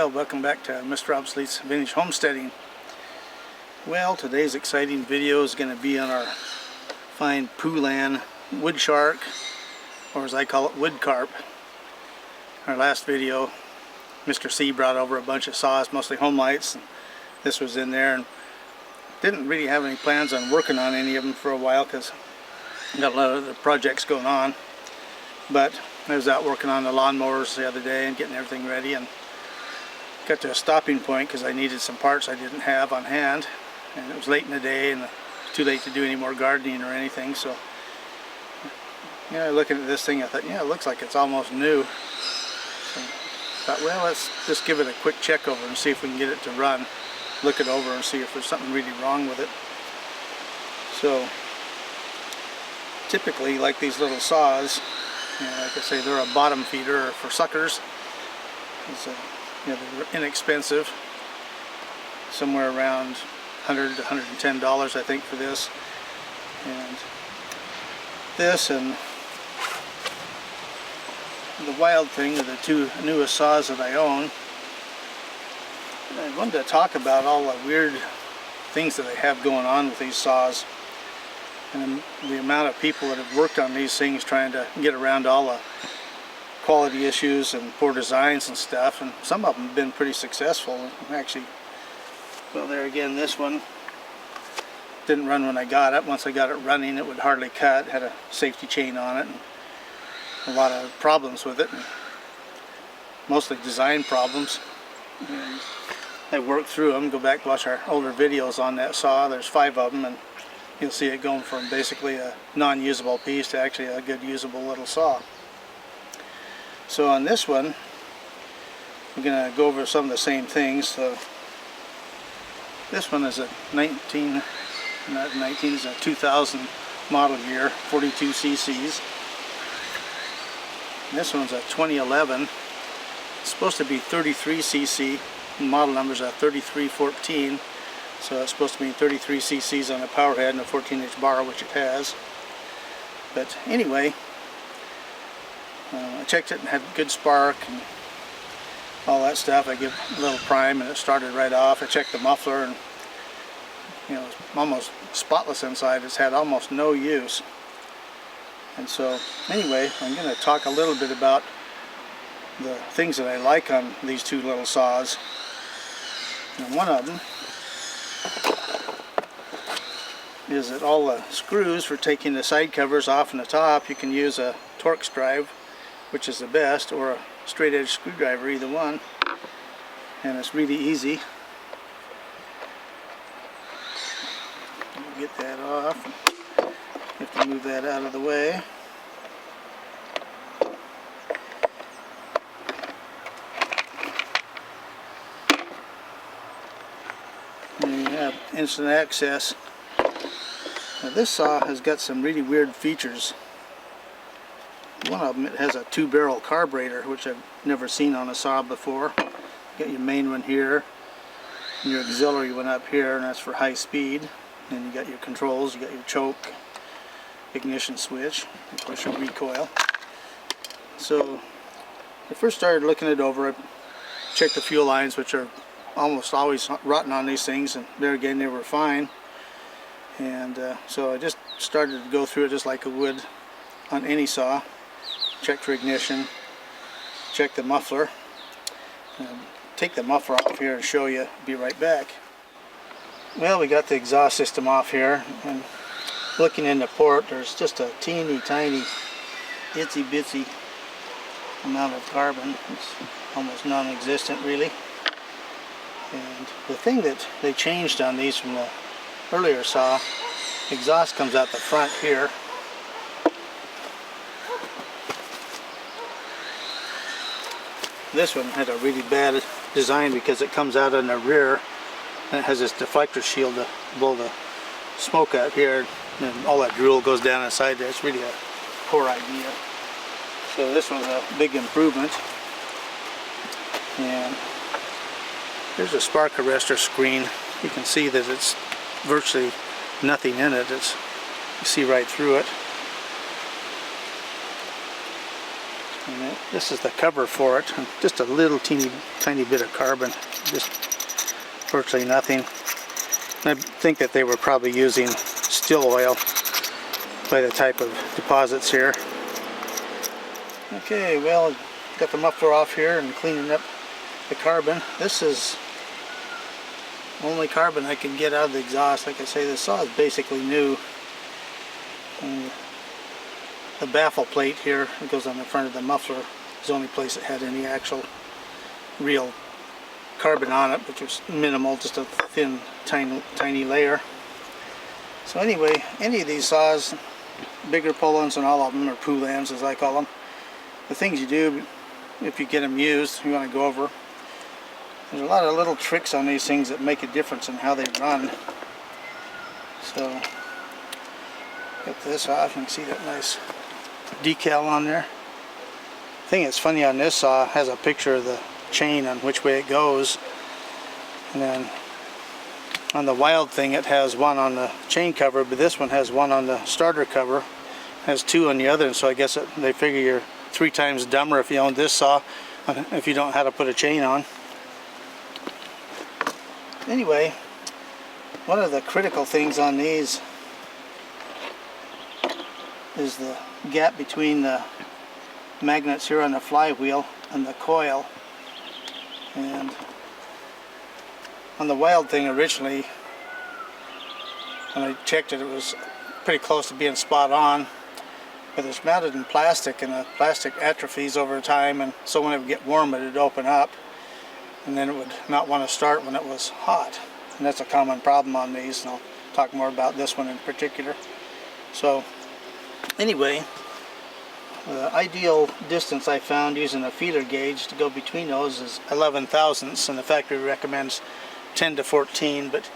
Wild. Welcome back to Mr. Obsolete's Vintage Homesteading. Well, today's exciting video is going to be on our fine Poulan Wood Shark, or as I call it, Wood Carp. Our last video, Mr. C brought over a bunch of saws, mostly home lights, and this was in there, and didn't really have any plans on working on any of them for a while because I got a lot of other projects going on. But I was out working on the lawnmowers the other day and getting everything ready, and got to a stopping point because I needed some parts I didn't have on hand, and it was late in the day and it was too late to do any more gardening or anything. So, looking at this thing, I thought, it looks like it's almost new. So I thought, well, let's just give it a quick check over and see if we can get it to run. Look it over and see if there's something really wrong with it. So typically, like these little saws, like I say, they're a bottom feeder for suckers. They're inexpensive, somewhere around $100 to $110 I think for this. And this and the Wild Thing are the two newest saws that I own. And I wanted to talk about all the weird things that they have going on with these saws, and the amount of people that have worked on these things trying to get around all the quality issues and poor designs and stuff, and some of them have been pretty successful. Actually, well, there again, this one didn't run when I got it. Once I got it running, it would hardly cut. It had a safety chain on it and a lot of problems with it, and mostly design problems. And I worked through them. Go back and watch our older videos on that saw. There's 5 of them, and you'll see it going from basically a non-usable piece to actually a good usable little saw. So on this one, we're going to go over some of the same things. So this one is a 2000 model year, 42 cc's. And this one's a 2011. It's supposed to be 33 cc. Model number's a 3314. So it's supposed to be 33 cc's on a power head and a 14-inch bar, which it has. But anyway, I checked it and had good spark and all that stuff. I give a little prime and it started right off. I checked the muffler, and it's almost spotless inside. It's had almost no use. And so anyway, I'm going to talk a little bit about the things that I like on these two little saws. And one of them is that all the screws for taking the side covers off and the top, you can use a Torx drive, which is the best, or a straight edge screwdriver, either one. And it's really easy. Get that off. You have to move that out of the way. And you have instant access. Now this saw has got some really weird features. One of them, it has a 2-barrel carburetor, which I've never seen on a saw before. You got your main one here, and your auxiliary one up here, and that's for high speed. Then you got your controls, you got your choke, ignition switch, of course your recoil. So I first started looking it over. I checked the fuel lines, which are almost always rotten on these things, and there again they were fine. And so I just started to go through it just like I would on any saw. Check for ignition, check the muffler, and take the muffler off here and show you. Be right back. Well, we got the exhaust system off here, and looking in the port, there's just a teeny tiny itsy bitsy amount of carbon. It's almost non-existent really. And the thing that they changed on these from the earlier saw, exhaust comes out the front here. This one had a really bad design because it comes out in the rear, and it has this deflector shield to blow the smoke out here, and all that drool goes down inside there. It's really a poor idea. So this one's a big improvement. And there's a spark arrestor screen. You can see that it's virtually nothing in it. You see right through it. And this is the cover for it. Just a little tiny bit of carbon, just virtually nothing. And I think that they were probably using still oil by the type of deposits here. Okay, well, got the muffler off here and cleaning up the carbon. This is only carbon I can get out of the exhaust. Like I say, this saw is basically new. And the baffle plate here that goes on the front of the muffler is the only place that had any actual real carbon on it, which was minimal, just a thin, tiny layer. So anyway, any of these saws, bigger Poulans and all of them, or Poulans as I call them, the things you do if you get them used, you want to go over. There's a lot of little tricks on these things that make a difference in how they run. So, get this off, you can see that nice decal on there. The thing that's funny on this saw has a picture of the chain on which way it goes, and then on the Wild Thing it has one on the chain cover, but this one has one on the starter cover, has two on the other, and so I guess they figure you're 3 times dumber if you own this saw if you don't know how to put a chain on. Anyway, one of the critical things on these is the gap between the magnets here on the flywheel and the coil. And on the Wild Thing originally, when I checked it, it was pretty close to being spot on, but it's mounted in plastic, and the plastic atrophies over time, and so when it would get warm it would open up, and then it would not want to start when it was hot. And that's a common problem on these, and I'll talk more about this one in particular. So anyway, the ideal distance I found using a feeler gauge to go between those is 11 thousandths, and the factory recommends 10 to 14, but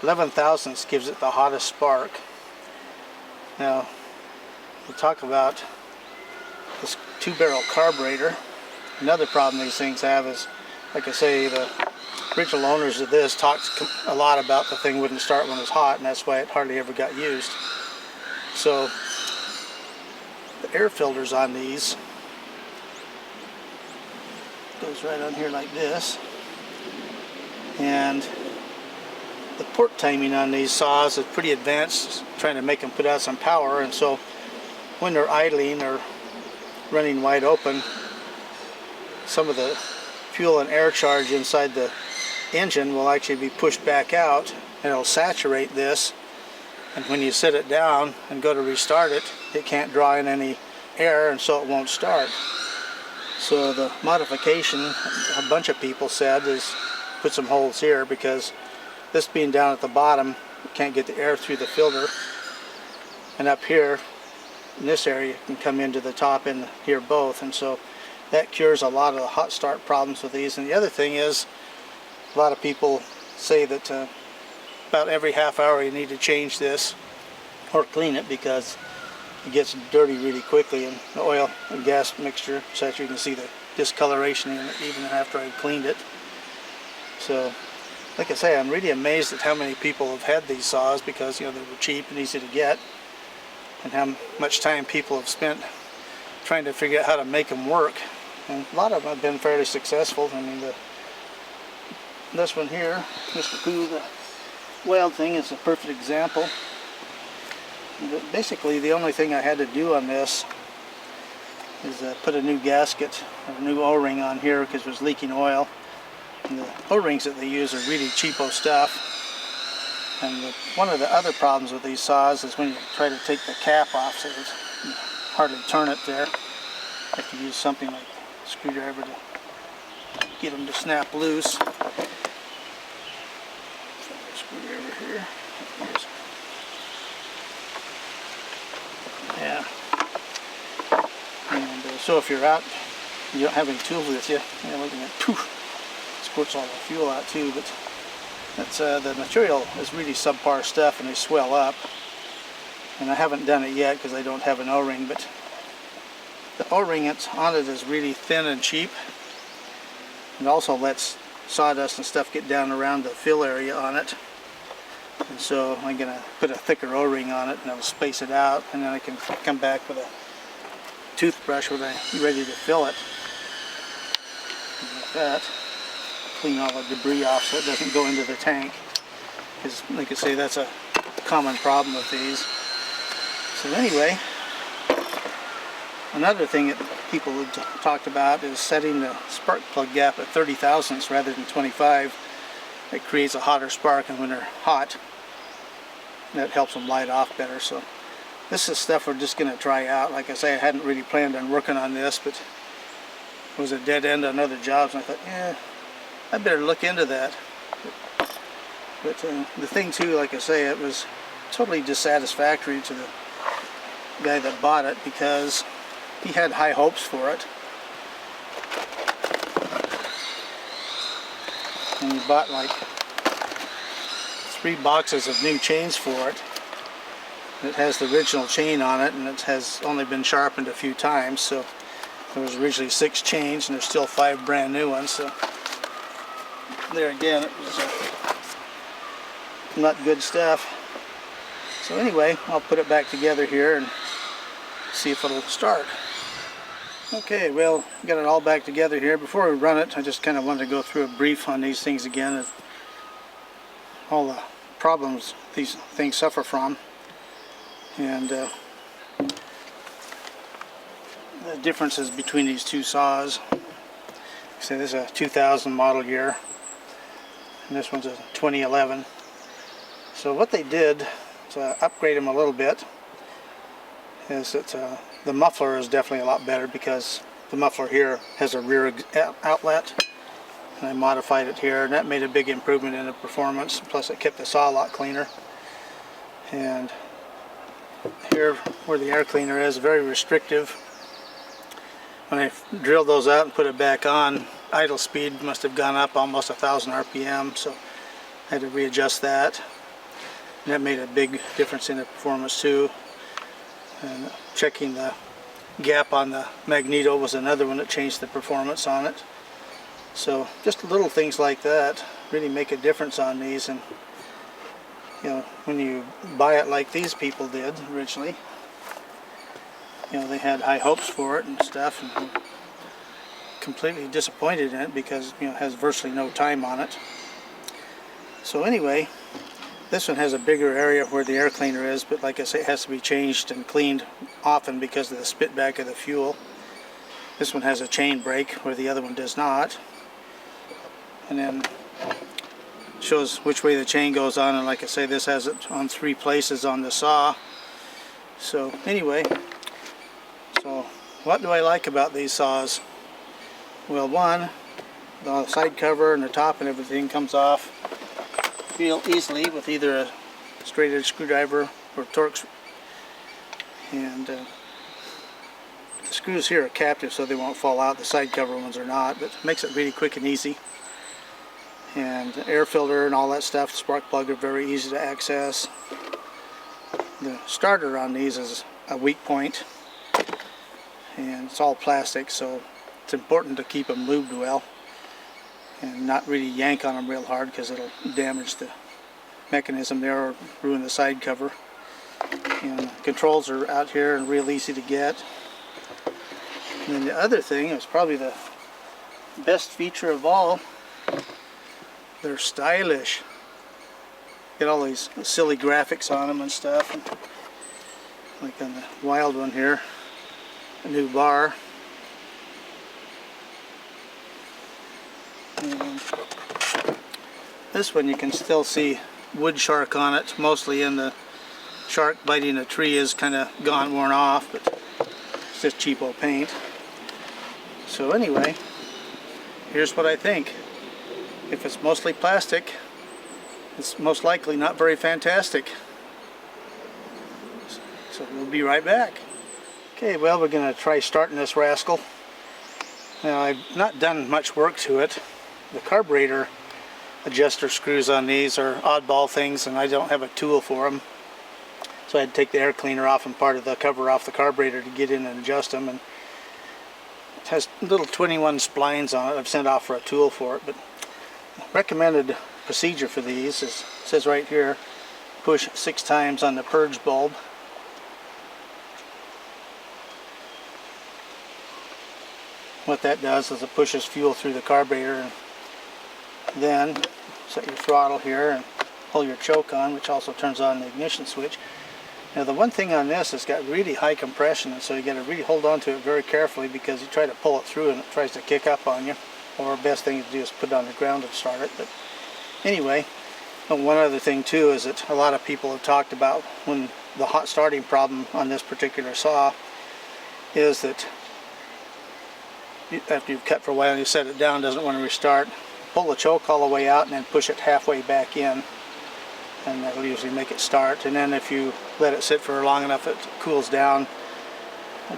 11 thousandths gives it the hottest spark. Now, we'll talk about this 2-barrel carburetor. Another problem these things have is, like I say, the original owners of this talked a lot about the thing wouldn't start when it was hot, and that's why it hardly ever got used. So the air filters on these goes right on here like this, and the port timing on these saws is pretty advanced, trying to make them put out some power, and so when they're idling or running wide open, some of the fuel and air charge inside the engine will actually be pushed back out, and it'll saturate this, and when you set it down and go to restart it, it can't draw in any air, and so it won't start. So the modification, a bunch of people said, is put some holes here, because this being down at the bottom, you can't get the air through the filter, and up here in this area you can come into the top and here both, and so that cures a lot of the hot start problems with these. And the other thing is, a lot of people say that about every half hour you need to change this or clean it, because it gets dirty really quickly, and the oil and gas mixture, such you can see the discoloration in it even after I've cleaned it. So like I say, I'm really amazed at how many people have had these saws, because, you know, they were cheap and easy to get, and how much time people have spent trying to figure out how to make them work. And a lot of them have been fairly successful. I mean, this one here, Mr. Pooh, the Wild Thing, is a perfect example. But basically, the only thing I had to do on this is put a new gasket, a new O-ring on here, because it was leaking oil. And the O-rings that they use are really cheapo stuff. And one of the other problems with these saws is when you try to take the cap off, so you hardly turn it there. You have to use something like a screwdriver to get them to snap loose. Screwdriver here. Yeah. And so if you're out, you don't have any tools with you, you're looking at poof, squirts all the fuel out too. But that's the material is really subpar stuff, and they swell up. And I haven't done it yet because I don't have an O-ring, but the O-ring that's on it is really thin and cheap. It also lets sawdust and stuff get down around the fill area on it. And so I'm going to put a thicker O-ring on it, and I'll space it out, and then I can come back with a toothbrush when I'm ready to fill it. Like that. Clean all the debris off so it doesn't go into the tank. Because, like I say, that's a common problem with these. So anyway, another thing that people have talked about is setting the spark plug gap at 30 thousandths rather than 25. It creates a hotter spark, and when they're hot, that helps them light off better. So this is stuff we're just going to try out. Like I say, I hadn't really planned on working on this, but it was a dead end on other jobs, and I thought, yeah, I better look into that. But the thing too, like I say, it was totally dissatisfactory to the guy that bought it because he had high hopes for it. And he bought like 3 boxes of new chains for it. It has the original chain on it, and it has only been sharpened a few times. So there was originally 6 chains, and there's still 5 brand new ones. So there again, it was not good stuff. So anyway, I'll put it back together here and see if it'll start. Okay, well, got it all back together here. Before we run it, I just kind of wanted to go through a brief on these things again, all the problems these things suffer from, and the differences between these two saws. So this is a 2000 model year, and this one's a 2011. So what they did to upgrade them a little bit is that the muffler is definitely a lot better, because the muffler here has a rear outlet, and I modified it here, and that made a big improvement in the performance. Plus it kept the saw a lot cleaner. And here where the air cleaner is, very restrictive. When I drilled those out and put it back on, idle speed must have gone up almost 1,000 RPM, so I had to readjust that. And that made a big difference in the performance too. And checking the gap on the magneto was another one that changed the performance on it. So just little things like that really make a difference on these. And you know, when you buy it like these people did originally, you know, they had high hopes for it and stuff, and were completely disappointed in it because, you know, it has virtually no time on it. So anyway, this one has a bigger area where the air cleaner is, but like I say, it has to be changed and cleaned often because of the spit back of the fuel. This one has a chain brake where the other one does not. And then shows which way the chain goes on, and like I say, this has it on 3 places on the saw. So anyway, so what do I like about these saws? Well, one, the side cover and the top and everything comes off real easily with either a straight edge screwdriver or Torx. And the screws here are captive, so they won't fall out. The side cover ones are not, but it makes it really quick and easy. And the air filter and all that stuff, the spark plug, are very easy to access. The starter on these is a weak point, and it's all plastic, so it's important to keep them lubed well and not really yank on them real hard, because it'll damage the mechanism there or ruin the side cover. And the controls are out here and real easy to get. And then the other thing is probably the best feature of all: they're stylish. Get all these silly graphics on them and stuff. And like on the Wild one here, a new bar. And this one you can still see Wood Shark on it, mostly in the shark biting a tree is kind of gone, worn off, but it's just cheapo paint. So anyway, here's what I think. If it's mostly plastic, it's most likely not very fantastic. So we'll be right back. Okay, well, we're going to try starting this rascal. Now, I've not done much work to it. The carburetor adjuster screws on these are oddball things, and I don't have a tool for them. So I had to take the air cleaner off and part of the cover off the carburetor to get in and adjust them. And it has little 21 splines on it. I've sent off for a tool for it, but recommended procedure for these is, it says right here, push 6 times on the purge bulb. what that does is it pushes fuel through the carburetor, and then set your throttle here and pull your choke on, which also turns on the ignition switch. Now the one thing on this, it's got really high compression, and so you got to really hold on to it very carefully, because you try to pull it through and it tries to kick up on you. Or the best thing to do is put it on the ground and start it. But anyway, one other thing too is that a lot of people have talked about when the hot starting problem on this particular saw is that after you've cut for a while and you set it down, doesn't want to restart, pull the choke all the way out and then push it halfway back in, and that'll usually make it start. And then if you let it sit for long enough, it cools down.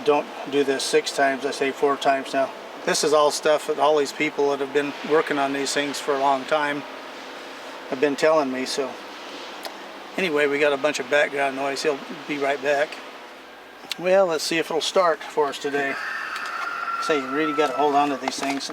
Don't do this 6 times, I say 4 times now. This is all stuff that all these people that have been working on these things for a long time have been telling me. So anyway, we got a bunch of background noise. He'll be right back. Well, let's see if it'll start for us today. So you really got to hold on to these things.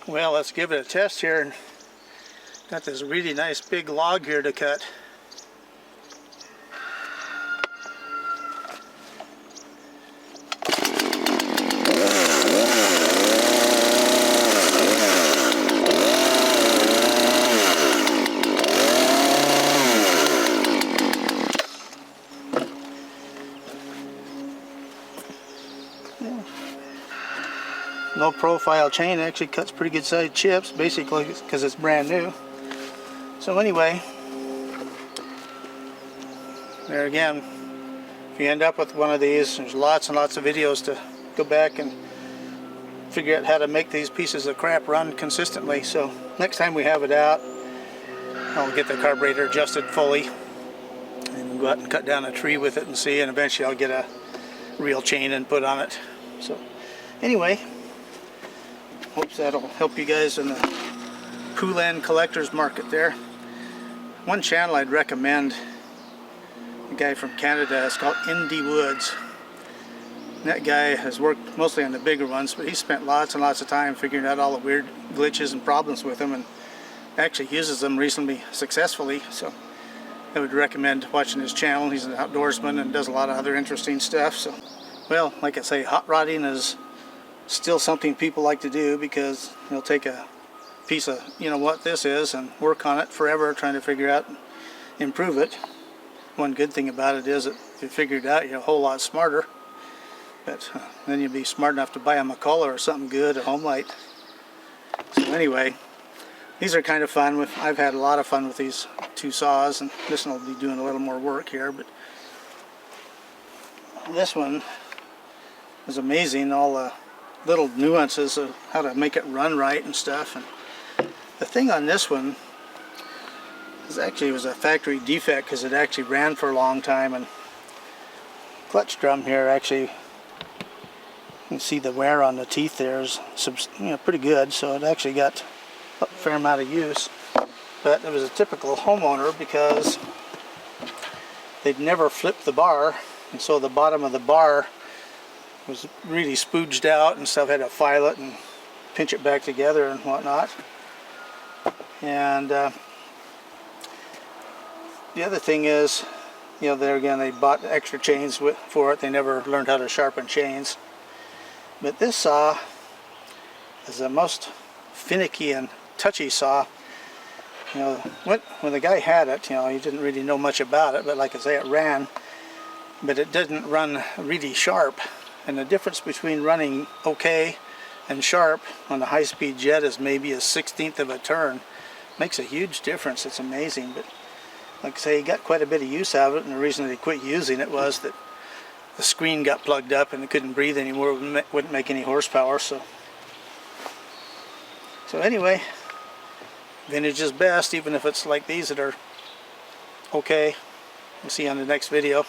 Well, let's give it a test here. And got this really nice big log here to cut. Low profile chain, actually cuts pretty good sized chips, basically because it's brand new. So anyway, there again, if you end up with one of these, there's lots and lots of videos to go back and figure out how to make these pieces of crap run consistently. So next time we have it out, I'll get the carburetor adjusted fully and go out and cut down a tree with it and see, and eventually I'll get a real chain and put on it. So anyway, hopes that'll help you guys in the Poulan collector's market there. One channel I'd recommend, a guy from Canada, is called Indie Woods. That guy has worked mostly on the bigger ones, but he spent lots and lots of time figuring out all the weird glitches and problems with them, and actually uses them reasonably successfully. So I would recommend watching his channel. He's an outdoorsman and does a lot of other interesting stuff. So, well, like I say, hot rodding is still something people like to do, because they'll take a piece of, you know what this is, and work on it forever trying to figure out, improve it. One good thing about it is that if you figure it out, you're a whole lot smarter. But then you'll be smart enough to buy a McCullough or something good, a home light. So anyway, these are kind of fun. I've had a lot of fun with these 2 saws, and this one will be doing a little more work here. But this one is amazing, all the little nuances of how to make it run right and stuff. And the thing on this one is actually, it was a factory defect, because it actually ran for a long time, and clutch drum here, actually you can see the wear on the teeth there is pretty good, so it actually got a fair amount of use. But it was a typical homeowner, because they'd never flipped the bar, and so the bottom of the bar was really spooged out and stuff. Had to file it and pinch it back together and whatnot. And the other thing is, there again, they bought extra chains for it. They never learned how to sharpen chains. But this saw is the most finicky and touchy saw. When the guy had it, he didn't really know much about it, but like I say, it ran, but it didn't run really sharp. And the difference between running okay and sharp on a high-speed jet is maybe a 1/16 of a turn. Makes a huge difference. It's amazing. But like I say, he got quite a bit of use out of it, and the reason they quit using it was that the screen got plugged up and it couldn't breathe anymore. It wouldn't make any horsepower. So anyway, vintage is best, even if it's like these that are okay. We'll see you on the next video.